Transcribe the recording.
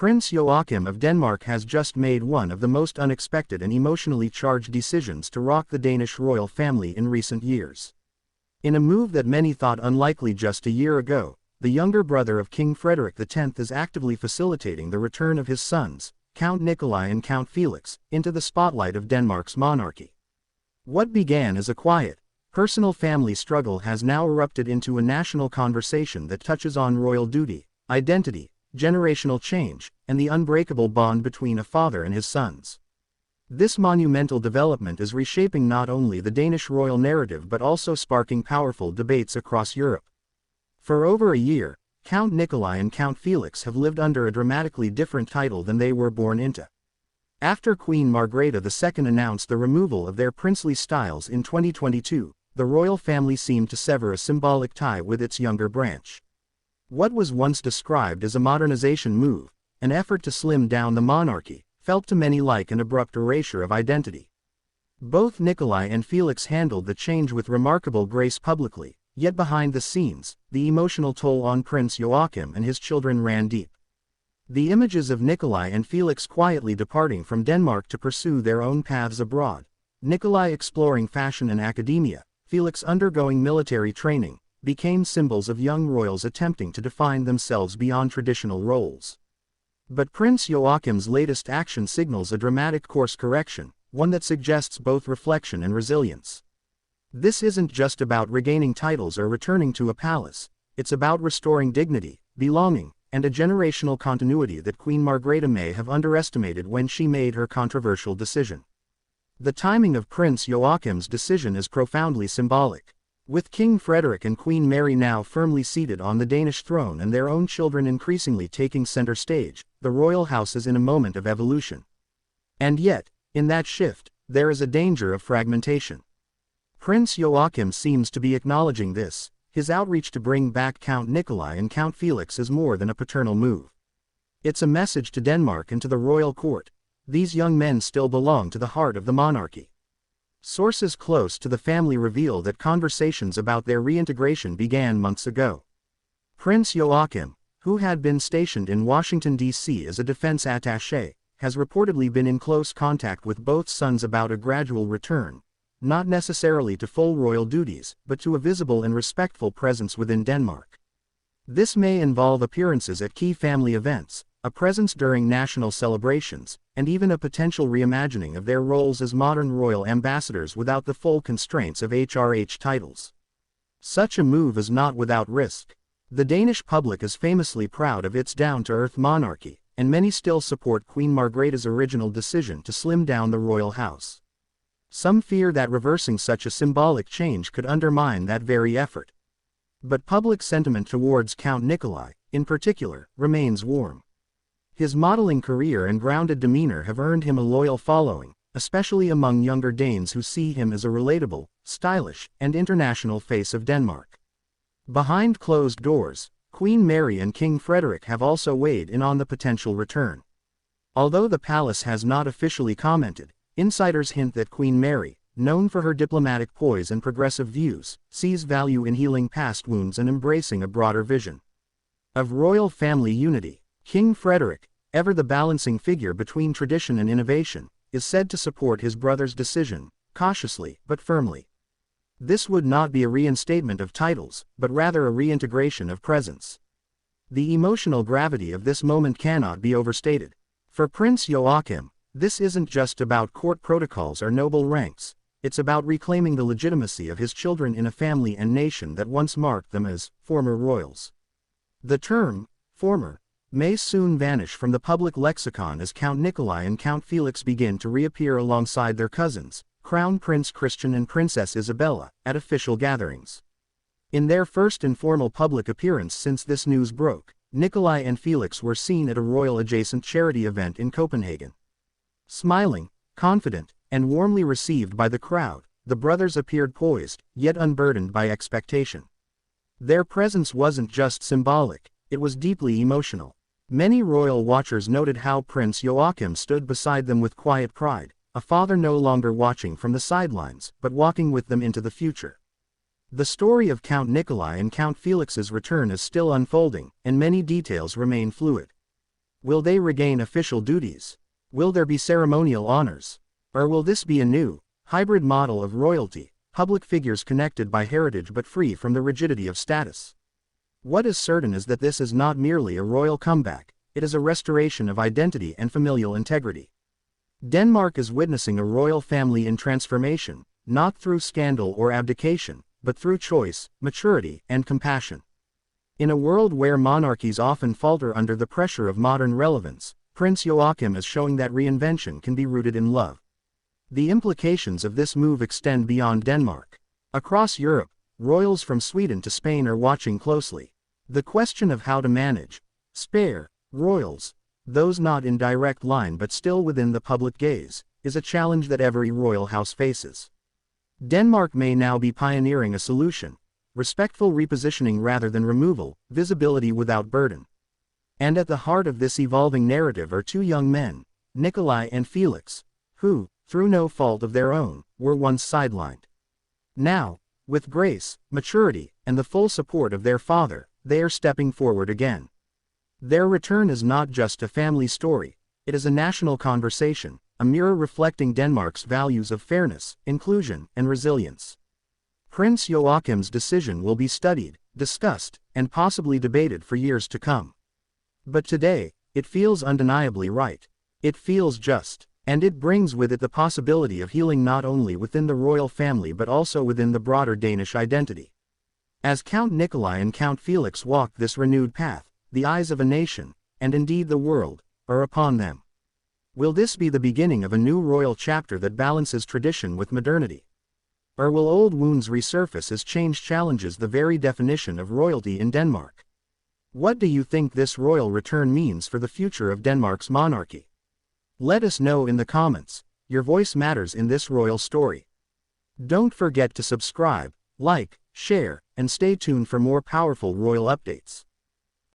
Prince Joachim of Denmark has just made one of the most unexpected and emotionally charged decisions to rock the Danish royal family in recent years. In a move that many thought unlikely just a year ago, the younger brother of King Frederik X is actively facilitating the return of his sons, Count Nikolai and Count Felix, into the spotlight of Denmark's monarchy. What began as a quiet, personal family struggle has now erupted into a national conversation that touches on royal duty, identity, generational change, and the unbreakable bond between a father and his sons. This monumental development is reshaping not only the Danish royal narrative but also sparking powerful debates across Europe. For over a year, Count Nikolai and Count Felix have lived under a dramatically different title than they were born into. After Queen Margrethe II announced the removal of their princely styles in 2022, the royal family seemed to sever a symbolic tie with its younger branch. What was once described as a modernization move, an effort to slim down the monarchy, felt to many like an abrupt erasure of identity. Both Nikolai and Felix handled the change with remarkable grace publicly, yet behind the scenes, the emotional toll on Prince Joachim and his children ran deep. The images of Nikolai and Felix quietly departing from Denmark to pursue their own paths abroad, Nikolai exploring fashion and academia, Felix undergoing military training, became symbols of young royals attempting to define themselves beyond traditional roles. But Prince Joachim's latest action signals a dramatic course correction, one that suggests both reflection and resilience. This isn't just about regaining titles or returning to a palace, it's about restoring dignity, belonging, and a generational continuity that Queen Margrethe may have underestimated when she made her controversial decision. The timing of Prince Joachim's decision is profoundly symbolic. With King Frederik and Queen Mary now firmly seated on the Danish throne and their own children increasingly taking center stage, the royal house is in a moment of evolution. And yet, in that shift, there is a danger of fragmentation. Prince Joachim seems to be acknowledging this. His outreach to bring back Count Nikolai and Count Felix is more than a paternal move. It's a message to Denmark and to the royal court. These young men still belong to the heart of the monarchy. Sources close to the family reveal that conversations about their reintegration began months ago. Prince Joachim, who had been stationed in Washington, D.C. as a defense attaché, has reportedly been in close contact with both sons about a gradual return, not necessarily to full royal duties, but to a visible and respectful presence within Denmark. This may involve appearances at key family events, a presence during national celebrations, and even a potential reimagining of their roles as modern royal ambassadors without the full constraints of HRH titles. Such a move is not without risk. The Danish public is famously proud of its down-to-earth monarchy, and many still support Queen Margrethe's original decision to slim down the royal house. Some fear that reversing such a symbolic change could undermine that very effort. But public sentiment towards Count Nikolai, in particular, remains warm. His modeling career and grounded demeanor have earned him a loyal following, especially among younger Danes who see him as a relatable, stylish, and international face of Denmark. Behind closed doors, Queen Mary and King Frederik have also weighed in on the potential return. Although the palace has not officially commented, insiders hint that Queen Mary, known for her diplomatic poise and progressive views, sees value in healing past wounds and embracing a broader vision of royal family unity. King Frederik, ever the balancing figure between tradition and innovation, is said to support his brother's decision, cautiously but firmly. This would not be a reinstatement of titles, but rather a reintegration of presence. The emotional gravity of this moment cannot be overstated. For Prince Joachim, this isn't just about court protocols or noble ranks, it's about reclaiming the legitimacy of his children in a family and nation that once marked them as former royals. The term, former, may soon vanish from the public lexicon as Count Nikolai and Count Felix begin to reappear alongside their cousins, Crown Prince Christian and Princess Isabella, at official gatherings. In their first informal public appearance since this news broke, Nikolai and Felix were seen at a royal-adjacent charity event in Copenhagen. Smiling, confident, and warmly received by the crowd, the brothers appeared poised, yet unburdened by expectation. Their presence wasn't just symbolic, it was deeply emotional. Many royal watchers noted how Prince Joachim stood beside them with quiet pride, a father no longer watching from the sidelines, but walking with them into the future. The story of Count Nikolai and Count Felix's return is still unfolding, and many details remain fluid. Will they regain official duties? Will there be ceremonial honors? Or will this be a new, hybrid model of royalty, public figures connected by heritage but free from the rigidity of status? What is certain is that this is not merely a royal comeback, it is a restoration of identity and familial integrity. Denmark is witnessing a royal family in transformation, not through scandal or abdication, but through choice, maturity, and compassion. In a world where monarchies often falter under the pressure of modern relevance, Prince Joachim is showing that reinvention can be rooted in love. The implications of this move extend beyond Denmark. Across Europe, royals from Sweden to Spain are watching closely. The question of how to manage, spare, royals, those not in direct line but still within the public gaze, is a challenge that every royal house faces. Denmark may now be pioneering a solution: respectful repositioning rather than removal, visibility without burden. And at the heart of this evolving narrative are two young men, Nikolai and Felix, who, through no fault of their own, were once sidelined. Now, with grace, maturity, and the full support of their father, they are stepping forward again. Their return is not just a family story, it is a national conversation, a mirror reflecting Denmark's values of fairness, inclusion, and resilience. Prince Joachim's decision will be studied, discussed, and possibly debated for years to come. But today, it feels undeniably right. It feels just, and it brings with it the possibility of healing not only within the royal family but also within the broader Danish identity. As Count Nikolai and Count Felix walk this renewed path, the eyes of a nation, and indeed the world, are upon them. Will this be the beginning of a new royal chapter that balances tradition with modernity? Or will old wounds resurface as change challenges the very definition of royalty in Denmark? What do you think this royal return means for the future of Denmark's monarchy? Let us know in the comments. Your voice matters in this royal story. Don't forget to subscribe, like, share, and stay tuned for more powerful royal updates.